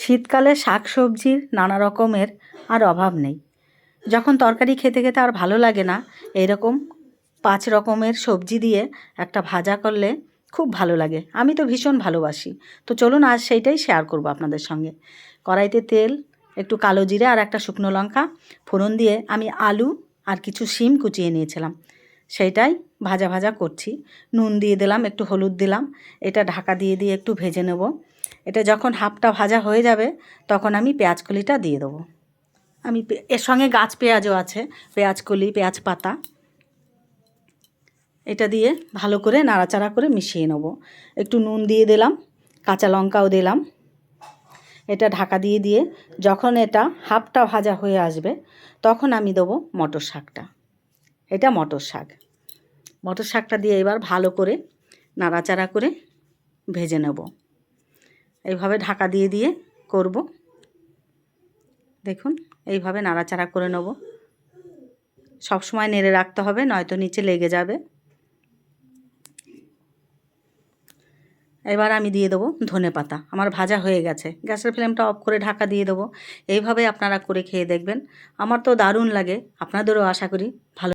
শীতকালে শাক সবজির নানা রকমের আর অভাব নেই। যখন তরকারি খেতে খেতে আর ভালো লাগে না, এইরকম 5 রকমের সবজি দিয়ে একটা ভাজা করলে খুব ভালো লাগে। আমি তো ভীষণ ভালোবাসি। তো চলুন আজ সেইটাই শেয়ার করব আপনাদের সঙ্গে। কড়াইতে তেল, একটু কালো জিরে আর একটা শুকনো লঙ্কা ফোড়ন দিয়ে আমি আলু আর কিছু শিম কুচিয়ে নিয়েছিলাম, সেইটাই ভাজা ভাজা করছি। নুন দিয়ে দিলাম, একটু হলুদ দিলাম, এটা ঢাকা দিয়ে দিয়ে একটু ভেজে নেব। এটা যখন হাফটা ভাজা হয়ে যাবে তখন আমি পেঁয়াজ কলিটা দিয়ে দেবো। আমি এর সঙ্গে গাছ পেঁয়াজও আছে, পেঁয়াজ কলি, পেঁয়াজ পাতা, এটা দিয়ে ভালো করে নাড়াচাড়া করে মিশিয়ে নেব। একটু নুন দিয়ে দিলাম, কাঁচা লঙ্কাও দিলাম। এটা ঢাকা দিয়ে দিয়ে যখন এটা হাফটা ভাজা হয়ে আসবে তখন আমি দেবো মটর শাকটা। এটা মটর শাক। মটর শাকটা দিয়ে এবার ভালো করে নাড়াচাড়া করে ভেজে নেব। এইভাবে ঢাকা দিয়ে দিয়ে করব। দেখুন এইভাবে নাড়াচাড়া করে নেব। সব সময় নেড়ে রাখতে হবে, নয়তো নিচে লেগে যাবে। এবার আমি দিয়ে দেবো ধনেপাতা। আমার ভাজা হয়ে গেছে, গ্যাসের ফ্লেমটা অফ করে ঢাকা দিয়ে দেবো। এইভাবে আপনারা করে খেয়ে দেখবেন, আমার তো দারুণ লাগে, আপনাদেরও আশা করি ভালো।